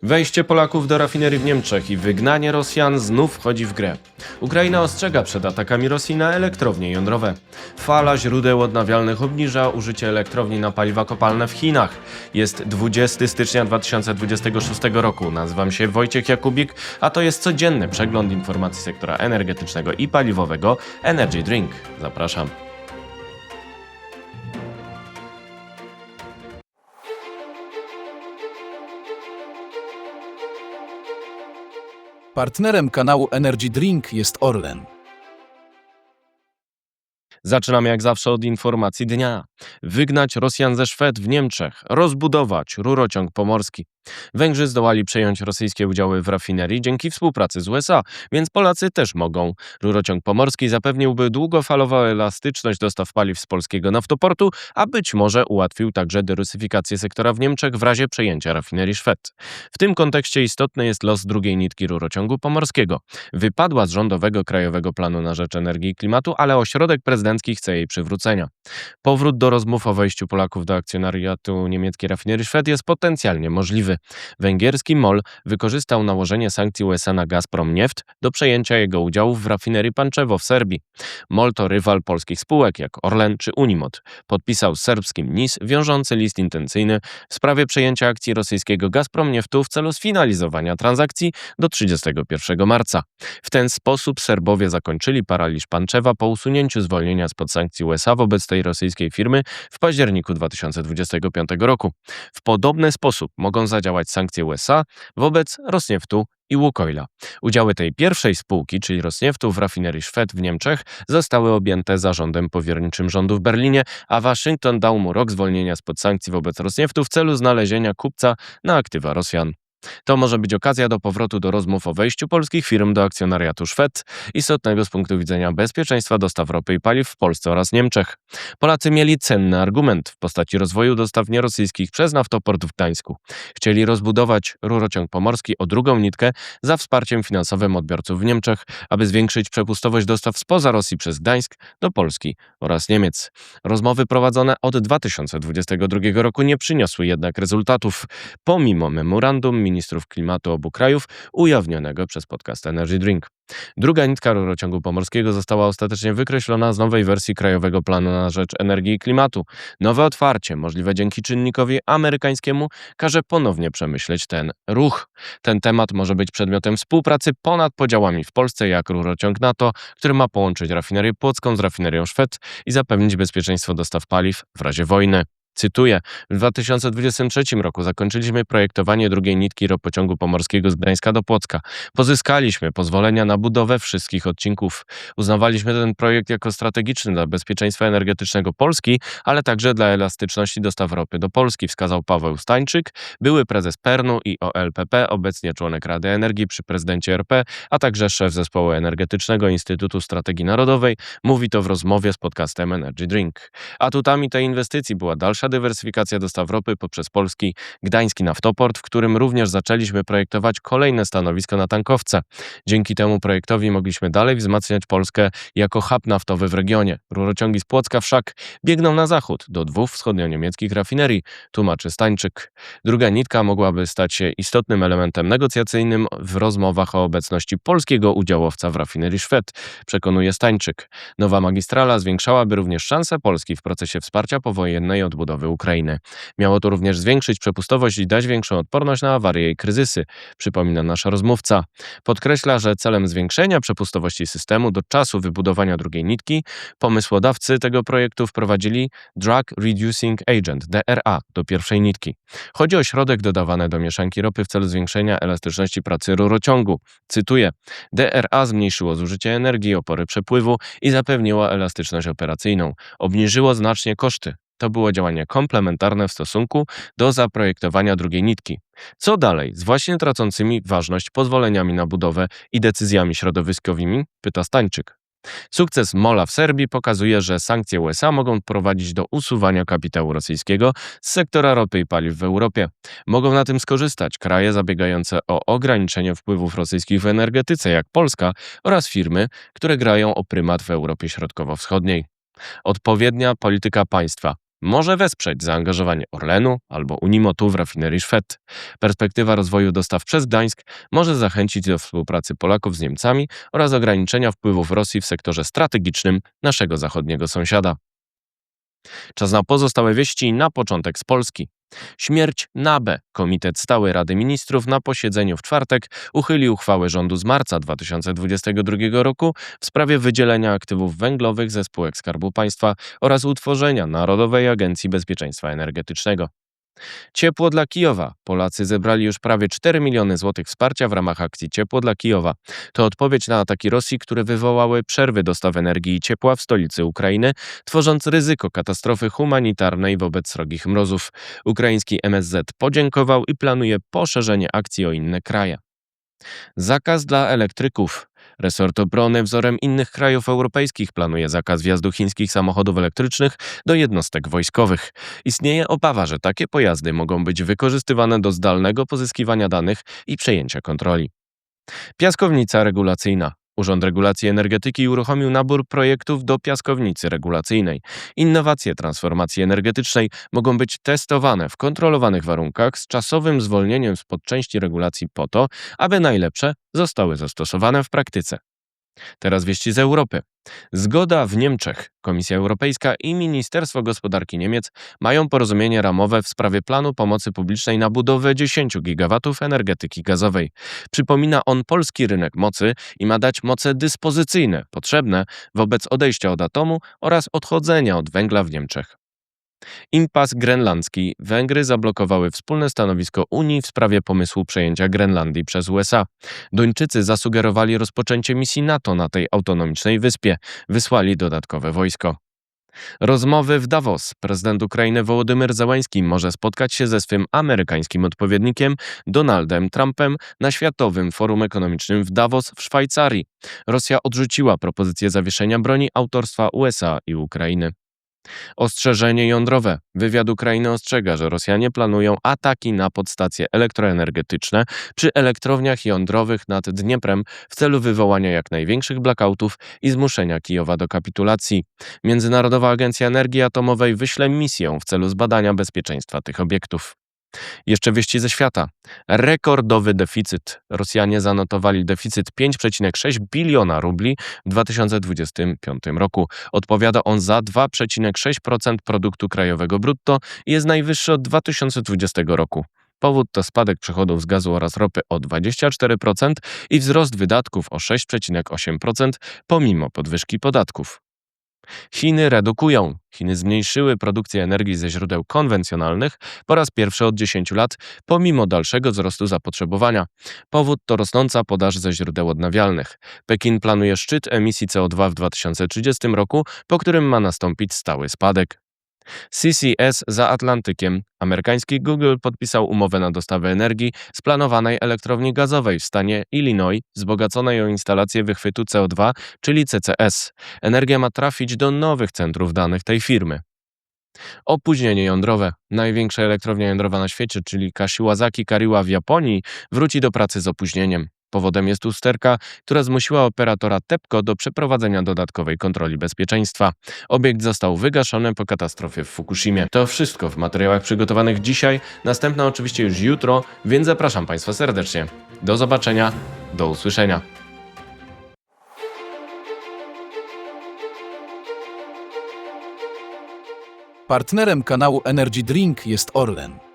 Wejście Polaków do rafinerii w Niemczech i wygnanie Rosjan znów wchodzi w grę. Ukraina ostrzega przed atakami Rosji na elektrownie jądrowe. Fala źródeł odnawialnych obniża użycie elektrowni na paliwa kopalne w Chinach. Jest 20 stycznia 2026 roku. Nazywam się Wojciech Jakubik, a to jest codzienny przegląd informacji sektora energetycznego i paliwowego Energy Drink. Zapraszam. Partnerem kanału Energy Drink jest Orlen. Zaczynamy jak zawsze od informacji dnia. Wygnać Rosjan ze Szwed w Niemczech, rozbudować rurociąg pomorski. Węgrzy zdołali przejąć rosyjskie udziały w rafinerii dzięki współpracy z USA, więc Polacy też mogą. Rurociąg pomorski zapewniłby długofalową elastyczność dostaw paliw z polskiego naftoportu, a być może ułatwił także dywersyfikację sektora w Niemczech w razie przejęcia rafinerii Szwed. W tym kontekście istotny jest los drugiej nitki rurociągu pomorskiego. Wypadła z rządowego Krajowego Planu na rzecz Energii i Klimatu, ale ośrodek prezydencki chce jej przywrócenia. Powrót do rozmów o wejściu Polaków do akcjonariatu niemieckiej rafinerii Szwed jest potencjalnie możliwy. Węgierski MOL wykorzystał nałożenie sankcji USA na Gazprom Neft do przejęcia jego udziałów w rafinerii Pančevo w Serbii. MOL to rywal polskich spółek jak Orlen czy Unimod. Podpisał z serbskim NIS wiążący list intencyjny w sprawie przejęcia akcji rosyjskiego Gazprom Nieftu w celu sfinalizowania transakcji do 31 marca. W ten sposób Serbowie zakończyli paraliż Pančeva po usunięciu zwolnienia spod sankcji USA wobec tej rosyjskiej firmy w październiku 2025 roku. W podobny sposób mogą zadziałać sankcje USA wobec Rosnieftu i Łukoila. Udziały tej pierwszej spółki, czyli Rosnieftu w rafinerii Szwed w Niemczech, zostały objęte zarządem powierniczym rządu w Berlinie, a Waszyngton dał mu rok zwolnienia spod sankcji wobec Rosnieftu w celu znalezienia kupca na aktywa Rosjan. To może być okazja do powrotu do rozmów o wejściu polskich firm do akcjonariatu Szwed, istotnego z punktu widzenia bezpieczeństwa dostaw ropy i paliw w Polsce oraz Niemczech. Polacy mieli cenny argument w postaci rozwoju dostaw nierosyjskich przez naftoport w Gdańsku. Chcieli rozbudować rurociąg pomorski o drugą nitkę za wsparciem finansowym odbiorców w Niemczech, aby zwiększyć przepustowość dostaw spoza Rosji przez Gdańsk do Polski oraz Niemiec. Rozmowy prowadzone od 2022 roku nie przyniosły jednak rezultatów, pomimo memorandum ministrów klimatu obu krajów ujawnionego przez podcast Energy Drink. Druga nitka rurociągu pomorskiego została ostatecznie wykreślona z nowej wersji Krajowego Planu na rzecz Energii i Klimatu. Nowe otwarcie, możliwe dzięki czynnikowi amerykańskiemu, każe ponownie przemyśleć ten ruch. Ten temat może być przedmiotem współpracy ponad podziałami w Polsce, jak rurociąg NATO, który ma połączyć rafinerię płocką z rafinerią Szwed i zapewnić bezpieczeństwo dostaw paliw w razie wojny. Cytuję, w 2023 roku zakończyliśmy projektowanie drugiej nitki ropociągu pomorskiego z Gdańska do Płocka. Pozyskaliśmy pozwolenia na budowę wszystkich odcinków. Uznawaliśmy ten projekt jako strategiczny dla bezpieczeństwa energetycznego Polski, ale także dla elastyczności dostaw ropy do Polski, wskazał Paweł Stańczyk, były prezes PERN-u i OLPP, obecnie członek Rady Energii przy prezydencie RP, a także szef zespołu energetycznego Instytutu Strategii Narodowej. Mówi to w rozmowie z podcastem Energy Drink. Atutami tej inwestycji była dalsza dywersyfikacja dostaw ropy poprzez polski gdański naftoport, w którym również zaczęliśmy projektować kolejne stanowisko na tankowce. Dzięki temu projektowi mogliśmy dalej wzmacniać Polskę jako hub naftowy w regionie. Rurociągi z Płocka wszak biegną na zachód, do 2 wschodnio-niemieckich rafinerii, tłumaczy Stańczyk. Druga nitka mogłaby stać się istotnym elementem negocjacyjnym w rozmowach o obecności polskiego udziałowca w rafinerii Szwed, przekonuje Stańczyk. Nowa magistrala zwiększałaby również szanse Polski w procesie wsparcia powojennej odbudowy Ukrainy. Miało to również zwiększyć przepustowość i dać większą odporność na awarie i kryzysy, przypomina nasza rozmówca. Podkreśla, że celem zwiększenia przepustowości systemu do czasu wybudowania drugiej nitki pomysłodawcy tego projektu wprowadzili Drag Reducing Agent, DRA, do pierwszej nitki. Chodzi o środek dodawany do mieszanki ropy w celu zwiększenia elastyczności pracy rurociągu. Cytuję, DRA zmniejszyło zużycie energii, opory przepływu i zapewniło elastyczność operacyjną. Obniżyło znacznie koszty. To było działanie komplementarne w stosunku do zaprojektowania drugiej nitki. Co dalej z właśnie tracącymi ważność pozwoleniami na budowę i decyzjami środowiskowymi? Pyta Stańczyk. Sukces MOL-a w Serbii pokazuje, że sankcje USA mogą prowadzić do usuwania kapitału rosyjskiego z sektora ropy i paliw w Europie. Mogą na tym skorzystać kraje zabiegające o ograniczenie wpływów rosyjskich w energetyce, jak Polska, oraz firmy, które grają o prymat w Europie Środkowo-Wschodniej. Odpowiednia polityka państwa może wesprzeć zaangażowanie Orlenu albo Unimotu w rafinerii Szwed. Perspektywa rozwoju dostaw przez Gdańsk może zachęcić do współpracy Polaków z Niemcami oraz ograniczenia wpływów Rosji w sektorze strategicznym naszego zachodniego sąsiada. Czas na pozostałe wieści, na początek z Polski. Śmierć NABE. Komitet Stały Rady Ministrów na posiedzeniu w czwartek uchylił uchwałę rządu z marca 2022 roku w sprawie wydzielenia aktywów węglowych ze spółek Skarbu Państwa oraz utworzenia Narodowej Agencji Bezpieczeństwa Energetycznego. Ciepło dla Kijowa. Polacy zebrali już prawie 4 miliony złotych wsparcia w ramach akcji Ciepło dla Kijowa. To odpowiedź na ataki Rosji, które wywołały przerwy dostaw energii i ciepła w stolicy Ukrainy, tworząc ryzyko katastrofy humanitarnej wobec srogich mrozów. Ukraiński MSZ podziękował i planuje poszerzenie akcji o inne kraje. Zakaz dla elektryków. Resort obrony wzorem innych krajów europejskich planuje zakaz wjazdu chińskich samochodów elektrycznych do jednostek wojskowych. Istnieje obawa, że takie pojazdy mogą być wykorzystywane do zdalnego pozyskiwania danych i przejęcia kontroli. Piaskownica regulacyjna. Urząd Regulacji Energetyki uruchomił nabór projektów do piaskownicy regulacyjnej. Innowacje transformacji energetycznej mogą być testowane w kontrolowanych warunkach z czasowym zwolnieniem z podczęści regulacji po to, aby najlepsze zostały zastosowane w praktyce. Teraz wieści z Europy. Zgoda w Niemczech. Komisja Europejska i Ministerstwo Gospodarki Niemiec mają porozumienie ramowe w sprawie planu pomocy publicznej na budowę 10 gigawatów energetyki gazowej. Przypomina on polski rynek mocy i ma dać moce dyspozycyjne potrzebne wobec odejścia od atomu oraz odchodzenia od węgla w Niemczech. Impas grenlandzki. Węgry zablokowały wspólne stanowisko Unii w sprawie pomysłu przejęcia Grenlandii przez USA. Duńczycy zasugerowali rozpoczęcie misji NATO na tej autonomicznej wyspie. Wysłali dodatkowe wojsko. Rozmowy w Davos. Prezydent Ukrainy Wołodymyr Zełański może spotkać się ze swym amerykańskim odpowiednikiem Donaldem Trumpem na Światowym Forum Ekonomicznym w Davos w Szwajcarii. Rosja odrzuciła propozycję zawieszenia broni autorstwa USA i Ukrainy. Ostrzeżenie jądrowe. Wywiad Ukrainy ostrzega, że Rosjanie planują ataki na podstacje elektroenergetyczne przy elektrowniach jądrowych nad Dnieprem w celu wywołania jak największych blackoutów i zmuszenia Kijowa do kapitulacji. Międzynarodowa Agencja Energii Atomowej wyśle misję w celu zbadania bezpieczeństwa tych obiektów. Jeszcze wieści ze świata. Rekordowy deficyt. Rosjanie zanotowali deficyt 5,6 biliona rubli w 2025 roku. Odpowiada on za 2,6% produktu krajowego brutto i jest najwyższy od 2020 roku. Powód to spadek przychodów z gazu oraz ropy o 24% i wzrost wydatków o 6,8% pomimo podwyżki podatków. Chiny redukują. Chiny zmniejszyły produkcję energii ze źródeł konwencjonalnych po raz pierwszy od 10 lat, pomimo dalszego wzrostu zapotrzebowania. Powód to rosnąca podaż ze źródeł odnawialnych. Pekin planuje szczyt emisji CO2 w 2030 roku, po którym ma nastąpić stały spadek. CCS za Atlantykiem. Amerykański Google podpisał umowę na dostawę energii z planowanej elektrowni gazowej w stanie Illinois, wzbogaconej o instalację wychwytu CO2, czyli CCS. Energia ma trafić do nowych centrów danych tej firmy. Opóźnienie jądrowe. Największa elektrownia jądrowa na świecie, czyli Kashiwazaki Kariwa w Japonii, wróci do pracy z opóźnieniem. Powodem jest usterka, która zmusiła operatora TEPCO do przeprowadzenia dodatkowej kontroli bezpieczeństwa. Obiekt został wygaszony po katastrofie w Fukushimie. To wszystko w materiałach przygotowanych dzisiaj, następna oczywiście już jutro, więc zapraszam Państwa serdecznie. Do zobaczenia, do usłyszenia. Partnerem kanału Energy Drink jest Orlen.